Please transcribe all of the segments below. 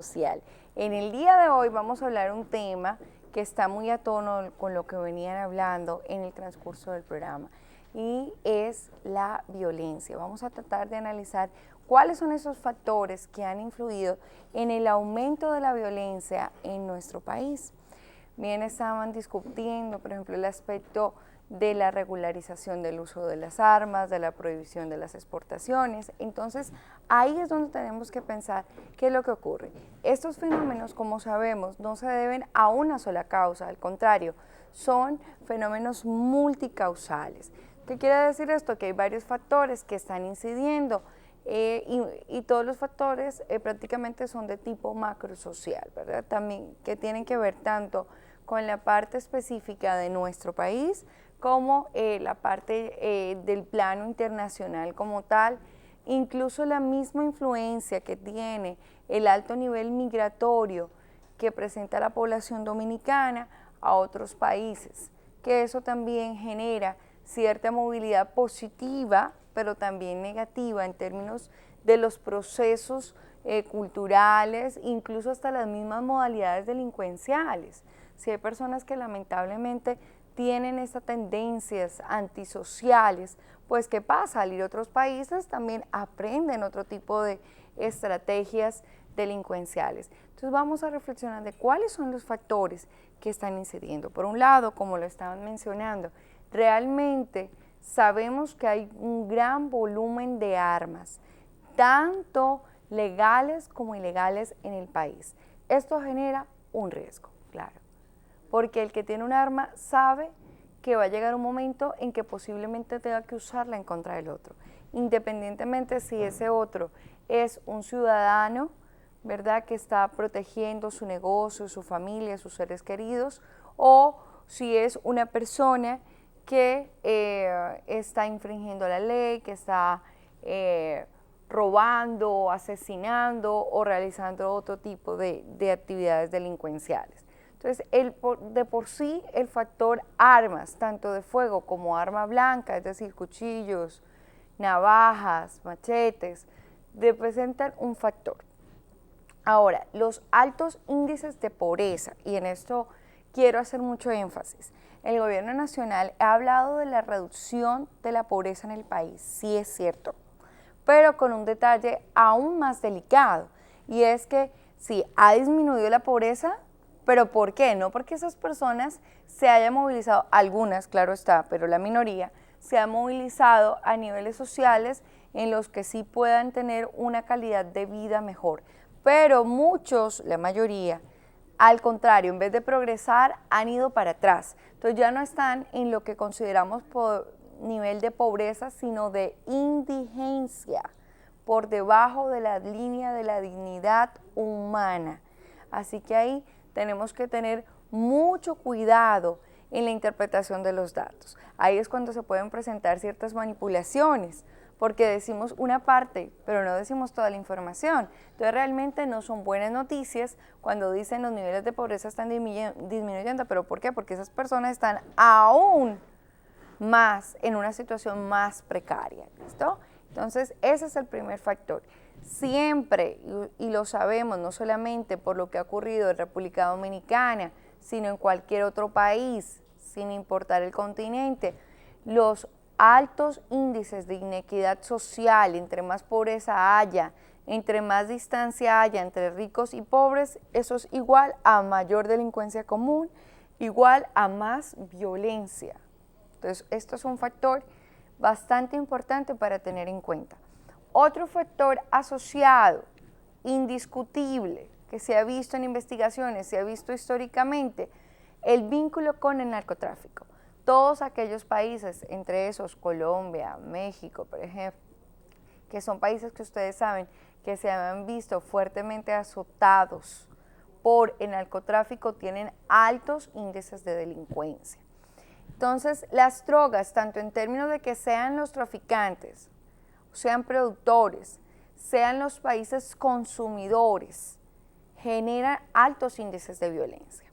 social. En el día de hoy vamos a hablar un tema que está muy a tono con lo que venían hablando en el transcurso del programa y es la violencia. Vamos a tratar de analizar cuáles son esos factores que han influido en el aumento de la violencia en nuestro país. Bien, estaban discutiendo, por ejemplo, el aspecto de la regularización del uso de las armas, de la prohibición de las exportaciones. Entonces, ahí es donde tenemos que pensar qué es lo que ocurre. Estos fenómenos, como sabemos, no se deben a una sola causa, al contrario, son fenómenos multicausales. ¿Qué quiere decir esto? Que hay varios factores que están incidiendo y todos los factores prácticamente son de tipo macrosocial, ¿verdad? También que tienen que ver tanto con la parte específica de nuestro país como la parte del plano internacional como tal, incluso la misma influencia que tiene el alto nivel migratorio que presenta la población dominicana a otros países, que eso también genera cierta movilidad positiva, pero también negativa en términos de los procesos culturales, incluso hasta las mismas modalidades delincuenciales. Si hay personas que lamentablemente tienen estas tendencias antisociales, pues ¿qué pasa? Al ir a otros países también aprenden otro tipo de estrategias delincuenciales. Entonces vamos a reflexionar de cuáles son los factores que están incidiendo. Por un lado, como lo estaban mencionando, realmente sabemos que hay un gran volumen de armas, tanto legales como ilegales en el país. Esto genera un riesgo, claro, porque el que tiene un arma sabe que va a llegar un momento en que posiblemente tenga que usarla en contra del otro, independientemente si ese otro es un ciudadano, ¿verdad?, que está protegiendo su negocio, su familia, sus seres queridos, o si es una persona que está infringiendo la ley, que está robando, asesinando o realizando otro tipo de actividades delincuenciales. Entonces, de por sí, el factor armas, tanto de fuego como arma blanca, es decir, cuchillos, navajas, machetes, representan un factor. Ahora, los altos índices de pobreza, y en esto quiero hacer mucho énfasis, el gobierno nacional ha hablado de la reducción de la pobreza en el país, sí es cierto, pero con un detalle aún más delicado, y es que sí, ha disminuido la pobreza, pero ¿por qué? No porque esas personas se hayan movilizado, algunas, claro está, pero la minoría, se han movilizado a niveles sociales en los que sí puedan tener una calidad de vida mejor, pero muchos, la mayoría, al contrario, en vez de progresar, han ido para atrás. Entonces ya no están en lo que consideramos por nivel de pobreza, sino de indigencia, por debajo de la línea de la dignidad humana. Así que ahí tenemos que tener mucho cuidado en la interpretación de los datos. Ahí es cuando se pueden presentar ciertas manipulaciones, porque decimos una parte, pero no decimos toda la información. Entonces realmente no son buenas noticias cuando dicen los niveles de pobreza están disminuyendo, pero ¿por qué? Porque esas personas están aún más en una situación más precaria, ¿listo? Entonces ese es el primer factor. Siempre, y lo sabemos, no solamente por lo que ha ocurrido en República Dominicana, sino en cualquier otro país, sin importar el continente, los altos índices de inequidad social, entre más pobreza haya, entre más distancia haya entre ricos y pobres, eso es igual a mayor delincuencia común, igual a más violencia. Entonces, esto es un factor bastante importante para tener en cuenta. Otro factor asociado, indiscutible, que se ha visto en investigaciones, se ha visto históricamente, el vínculo con el narcotráfico. Todos aquellos países, entre esos Colombia, México, por ejemplo, que son países que ustedes saben que se han visto fuertemente azotados por el narcotráfico, tienen altos índices de delincuencia. Entonces, las drogas, tanto en términos de que sean los traficantes, sean productores, sean los países consumidores, generan altos índices de violencia.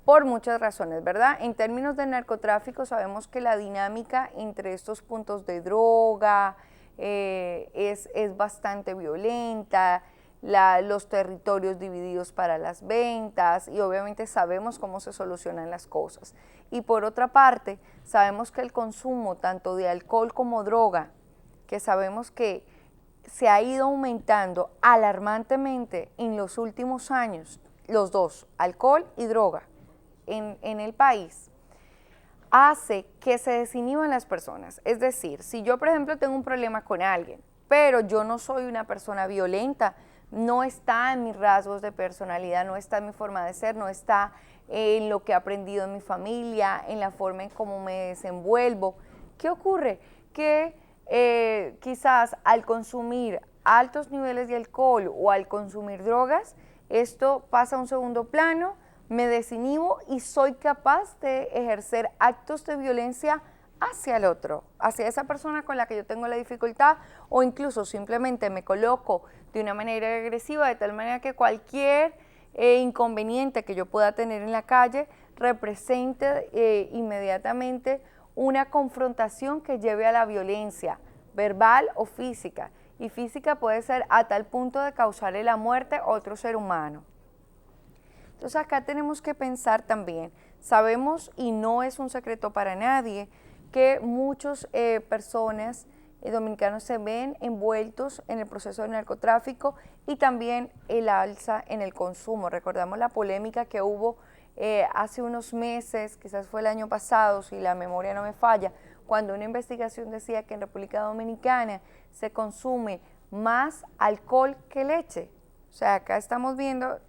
Por muchas razones, ¿verdad? En términos de narcotráfico sabemos que la dinámica entre estos puntos de droga es bastante violenta, los territorios divididos para las ventas y obviamente sabemos cómo se solucionan las cosas. Y por otra parte, sabemos que el consumo tanto de alcohol como droga, que sabemos que se ha ido aumentando alarmantemente en los últimos años, los dos, alcohol y droga, en el país, hace que se desinhiban las personas. Es decir, si yo, por ejemplo, tengo un problema con alguien, pero yo no soy una persona violenta, no está en mis rasgos de personalidad, no está en mi forma de ser, no está en lo que he aprendido en mi familia, en la forma en cómo me desenvuelvo. ¿Qué ocurre? Que quizás al consumir altos niveles de alcohol o al consumir drogas, esto pasa a un segundo plano, me desinhibo y soy capaz de ejercer actos de violencia hacia el otro, hacia esa persona con la que yo tengo la dificultad, o incluso simplemente me coloco de una manera agresiva, de tal manera que cualquier inconveniente que yo pueda tener en la calle represente inmediatamente una confrontación que lleve a la violencia, verbal o física. Y física puede ser a tal punto de causarle la muerte a otro ser humano. Entonces acá tenemos que pensar también, sabemos y no es un secreto para nadie, que muchas personas dominicanos se ven envueltos en el proceso de narcotráfico y también el alza en el consumo. Recordamos la polémica que hubo hace unos meses, quizás fue el año pasado, si la memoria no me falla, cuando una investigación decía que en República Dominicana se consume más alcohol que leche. O sea, acá estamos viendo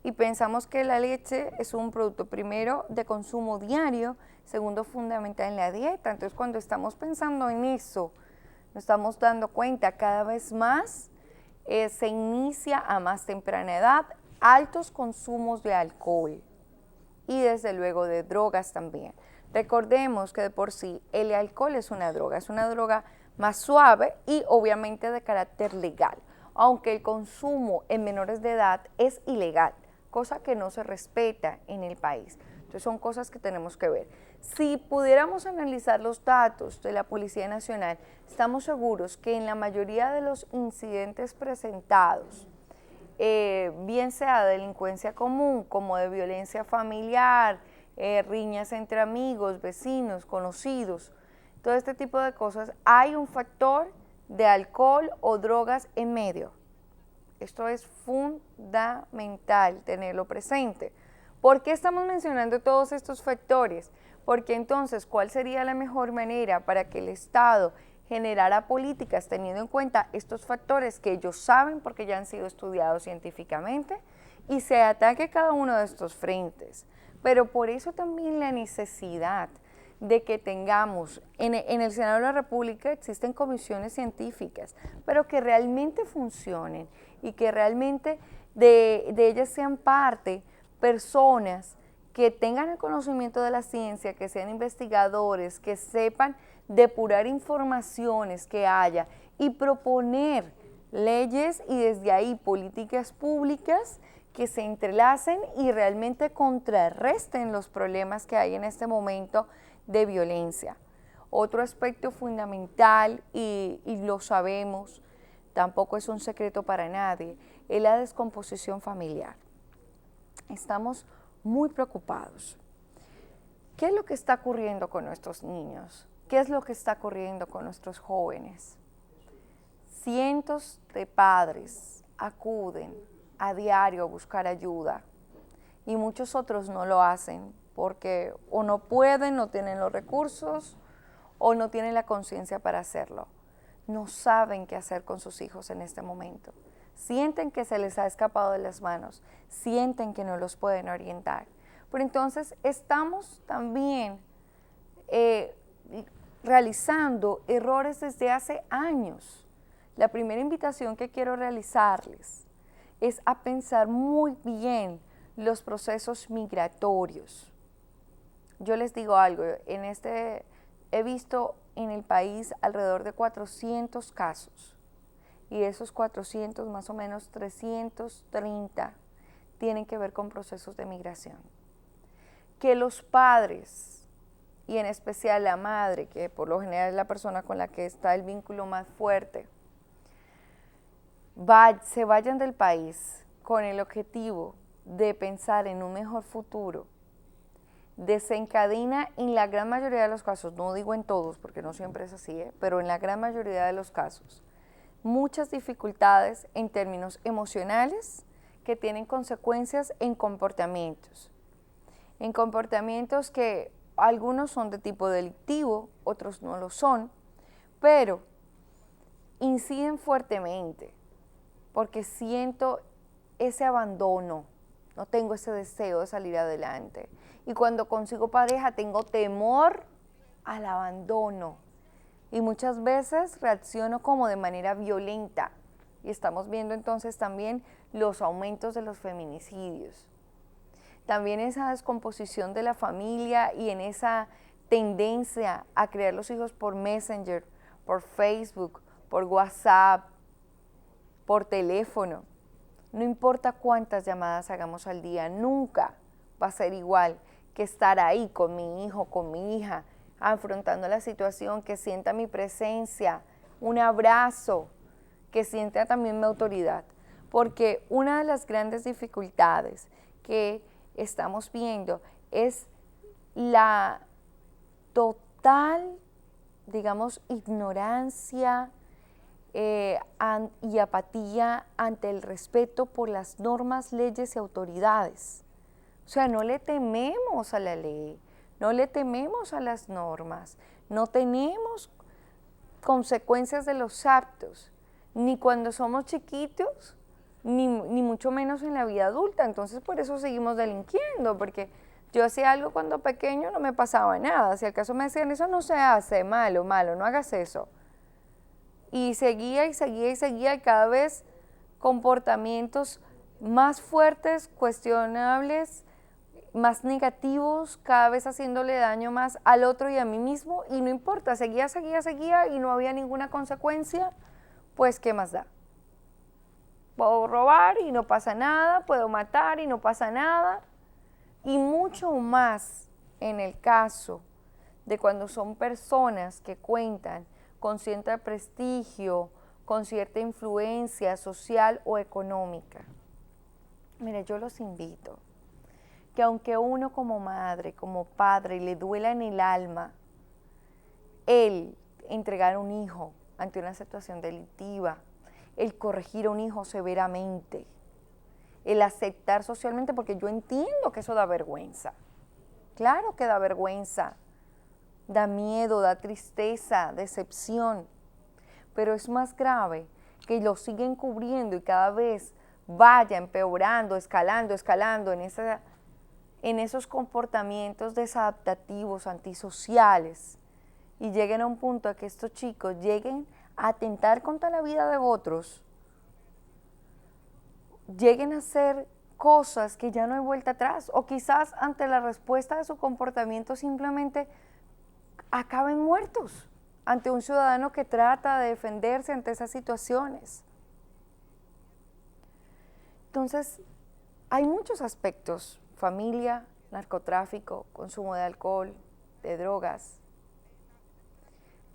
y pensamos que la leche es un producto primero de consumo diario, segundo fundamental en la dieta. Entonces cuando estamos pensando en eso, nos estamos dando cuenta cada vez más, se inicia a más temprana edad altos consumos de alcohol y desde luego de drogas también. Recordemos que de por sí el alcohol es una droga más suave y obviamente de carácter legal, aunque el consumo en menores de edad es ilegal, cosa que no se respeta en el país. Entonces son cosas que tenemos que ver. Si pudiéramos analizar los datos de la Policía Nacional, estamos seguros que en la mayoría de los incidentes presentados, bien sea de delincuencia común como de violencia familiar, riñas entre amigos, vecinos, conocidos, todo este tipo de cosas, hay un factor de alcohol o drogas en medio. Esto es fundamental tenerlo presente. ¿Por qué estamos mencionando todos estos factores? Porque entonces, ¿cuál sería la mejor manera para que el Estado generara políticas teniendo en cuenta estos factores que ellos saben porque ya han sido estudiados científicamente y se ataque cada uno de estos frentes? Pero por eso también la necesidad de que tengamos, en el Senado de la República existen comisiones científicas, pero que realmente funcionen y que realmente de ellas sean parte personas que tengan el conocimiento de la ciencia, que sean investigadores, que sepan depurar informaciones que haya y proponer leyes y desde ahí políticas públicas que se entrelacen y realmente contrarresten los problemas que hay en este momento de violencia. Otro aspecto fundamental, y lo sabemos, tampoco es un secreto para nadie, es la descomposición familiar. Estamos muy preocupados. ¿Qué es lo que está ocurriendo con nuestros niños? ¿Qué es lo que está ocurriendo con nuestros jóvenes? Cientos de padres acuden a diario a buscar ayuda y muchos otros no lo hacen porque o no pueden, no tienen los recursos o no tienen la conciencia para hacerlo. No saben qué hacer con sus hijos en este momento. Sienten que se les ha escapado de las manos, sienten que no los pueden orientar. Pero entonces estamos también realizando errores desde hace años. La primera invitación que quiero realizarles es a pensar muy bien los procesos migratorios. Yo les digo algo, he visto en el país alrededor de 400 casos y de esos 400 más o menos 330 tienen que ver con procesos de migración. Que los padres y en especial la madre, que por lo general es la persona con la que está el vínculo más fuerte, se vayan del país con el objetivo de pensar en un mejor futuro, desencadena en la gran mayoría de los casos, no digo en todos porque no siempre es así, pero en la gran mayoría de los casos, muchas dificultades en términos emocionales que tienen consecuencias en comportamientos que algunos son de tipo delictivo, otros no lo son, pero inciden fuertemente porque siento ese abandono, no tengo ese deseo de salir adelante. Y cuando consigo pareja tengo temor al abandono. Y muchas veces reacciono como de manera violenta. Y estamos viendo entonces también los aumentos de los feminicidios. También esa descomposición de la familia y en esa tendencia a crear los hijos por Messenger, por Facebook, por WhatsApp, por teléfono. No importa cuántas llamadas hagamos al día, nunca va a ser igual que estar ahí con mi hijo, con mi hija, afrontando la situación, que sienta mi presencia, un abrazo, que sienta también mi autoridad. Porque una de las grandes dificultades que estamos viendo es la total, digamos, ignorancia, y apatía ante el respeto por las normas, leyes y autoridades. O sea, no le tememos a la ley, no le tememos a las normas, no tenemos consecuencias de los actos, ni cuando somos chiquitos, ni mucho menos en la vida adulta. Entonces por eso seguimos delinquiendo, porque yo hacía algo cuando pequeño, no me pasaba nada. Si al caso me decían, eso no se hace, malo, no hagas eso. Y seguía y seguía y seguía, y cada vez comportamientos más fuertes, cuestionables, más negativos, cada vez haciéndole daño más al otro y a mí mismo, y no importa, seguía y no había ninguna consecuencia, pues ¿qué más da? Puedo robar y no pasa nada, puedo matar y no pasa nada, y mucho más en el caso de cuando son personas que cuentan con cierto prestigio, con cierta influencia social o económica. Mire, yo los invito que aunque uno como madre, como padre, le duela en el alma el entregar un hijo ante una situación delictiva, el corregir a un hijo severamente, el aceptar socialmente, porque yo entiendo que eso da vergüenza. Claro que da vergüenza, da miedo, da tristeza, decepción, pero es más grave que lo siguen cubriendo y cada vez vaya empeorando, escalando en esos comportamientos desadaptativos, antisociales, y lleguen a un punto a que estos chicos lleguen a atentar contra la vida de otros, lleguen a hacer cosas que ya no hay vuelta atrás, o quizás ante la respuesta de su comportamiento simplemente acaben muertos ante un ciudadano que trata de defenderse ante esas situaciones. Entonces, hay muchos aspectos: familia, narcotráfico, consumo de alcohol, de drogas,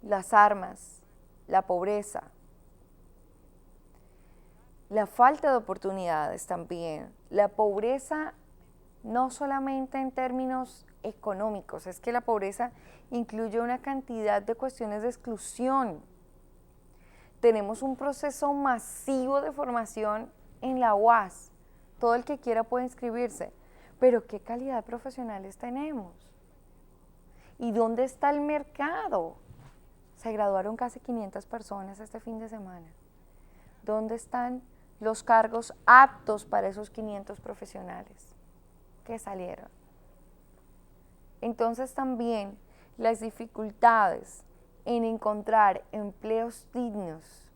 las armas, la pobreza, la falta de oportunidades también, la pobreza no solamente en términos económicos, es que la pobreza incluye una cantidad de cuestiones de exclusión. Tenemos un proceso masivo de formación en la UAS, todo el que quiera puede inscribirse, pero ¿qué calidad de profesionales tenemos? ¿Y dónde está el mercado? Se graduaron casi 500 personas este fin de semana. ¿Dónde están los cargos aptos para esos 500 profesionales que salieron? Entonces también las dificultades en encontrar empleos dignos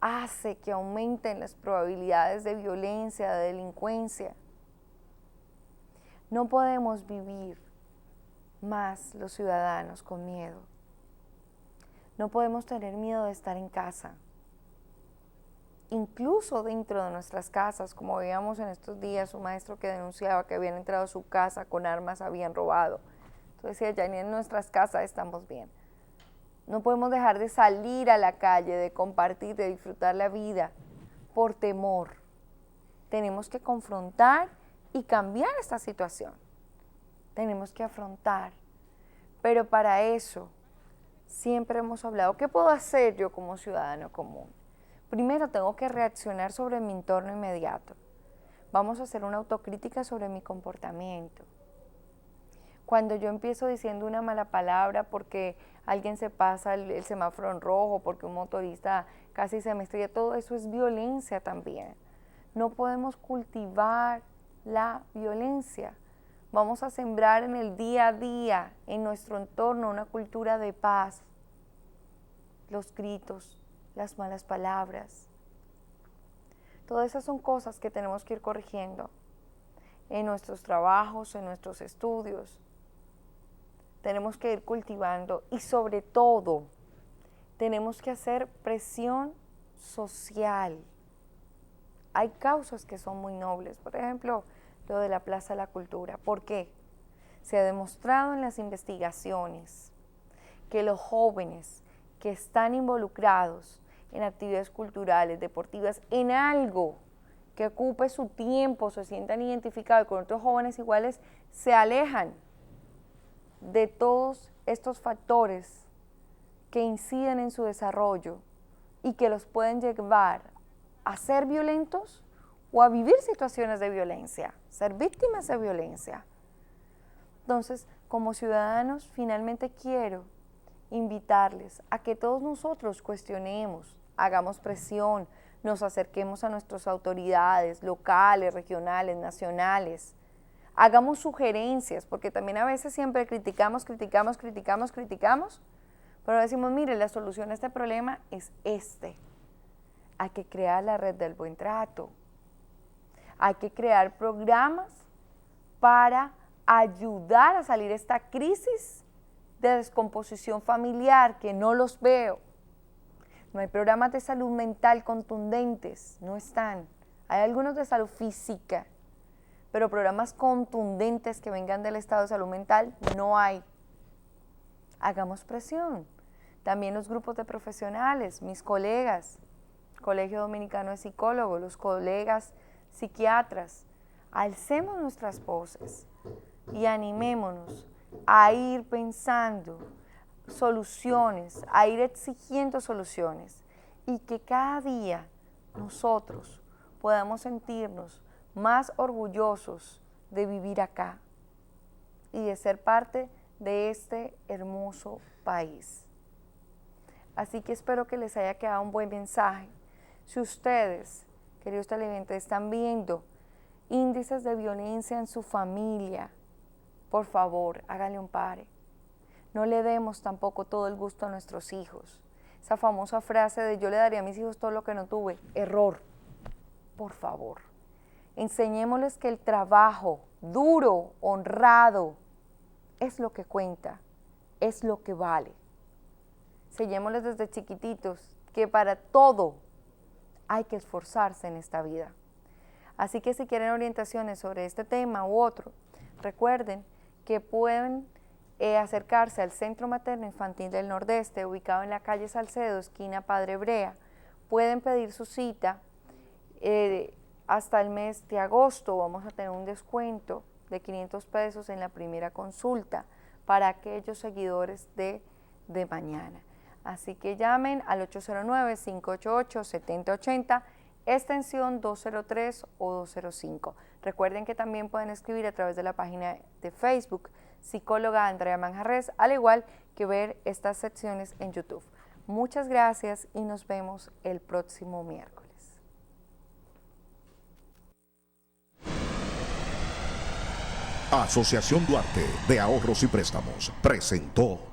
hace que aumenten las probabilidades de violencia, de delincuencia. No podemos vivir más los ciudadanos con miedo. No podemos tener miedo de estar en casa. Incluso dentro de nuestras casas, como veíamos en estos días, un maestro que denunciaba que habían entrado a su casa con armas, habían robado. Entonces decía, ya ni en nuestras casas estamos bien. No podemos dejar de salir a la calle, de compartir, de disfrutar la vida, por temor. Tenemos que confrontar y cambiar esta situación. Tenemos que afrontar. Pero para eso, siempre hemos hablado, ¿qué puedo hacer yo como ciudadano común? Primero tengo que reaccionar sobre mi entorno inmediato. Vamos a hacer una autocrítica sobre mi comportamiento. Cuando yo empiezo diciendo una mala palabra porque alguien se pasa el semáforo en rojo, porque un motorista casi se me estrella, todo eso es violencia también. No podemos cultivar la violencia. Vamos a sembrar en el día a día, en nuestro entorno, una cultura de paz. Los gritos, las malas palabras. Todas esas son cosas que tenemos que ir corrigiendo en nuestros trabajos, en nuestros estudios. Tenemos que ir cultivando y sobre todo tenemos que hacer presión social. Hay causas que son muy nobles, por ejemplo, lo de la Plaza de la Cultura. ¿Por qué? Se ha demostrado en las investigaciones que los jóvenes que están involucrados en actividades culturales, deportivas, en algo que ocupe su tiempo, se sientan identificados con otros jóvenes iguales, se alejan de todos estos factores que inciden en su desarrollo y que los pueden llevar a ser violentos o a vivir situaciones de violencia, ser víctimas de violencia. Entonces, como ciudadanos, finalmente quiero invitarles a que todos nosotros cuestionemos, hagamos presión, nos acerquemos a nuestras autoridades locales, regionales, nacionales, hagamos sugerencias, porque también a veces siempre criticamos, pero decimos, mire, la solución a este problema es este. Hay que crear la red del buen trato. Hay que crear programas para ayudar a salir de esta crisis de descomposición familiar, que no los veo. No hay programas de salud mental contundentes, no están. Hay algunos de salud física, pero programas contundentes que vengan del estado de salud mental no hay. Hagamos presión. También los grupos de profesionales, mis colegas, Colegio Dominicano de Psicólogos, los colegas psiquiatras, alcemos nuestras voces y animémonos a ir pensando soluciones, a ir exigiendo soluciones y que cada día nosotros podamos sentirnos más orgullosos de vivir acá y de ser parte de este hermoso país. Así que espero que les haya quedado un buen mensaje. Si ustedes, queridos televidentes, están viendo índices de violencia en su familia, por favor, háganle un pare. No le demos tampoco todo el gusto a nuestros hijos. Esa famosa frase de yo le daría a mis hijos todo lo que no tuve, error. Por favor, enseñémosles que el trabajo duro, honrado, es lo que cuenta, es lo que vale. Enseñémosles desde chiquititos que para todo hay que esforzarse en esta vida. Así que si quieren orientaciones sobre este tema u otro, recuerden que pueden acercarse al Centro Materno Infantil del Nordeste, ubicado en la calle Salcedo, esquina Padre Brea. Pueden pedir su cita hasta el mes de agosto. Vamos a tener un descuento de 500 pesos en la primera consulta para aquellos seguidores de mañana. Así que llamen al 809-588-7080, extensión 203 o 205. Recuerden que también pueden escribir a través de la página de Facebook, psicóloga Andrea Manjarrés, al igual que ver estas secciones en YouTube. Muchas gracias y nos vemos el próximo miércoles. Asociación Duarte de Ahorros y Préstamos presentó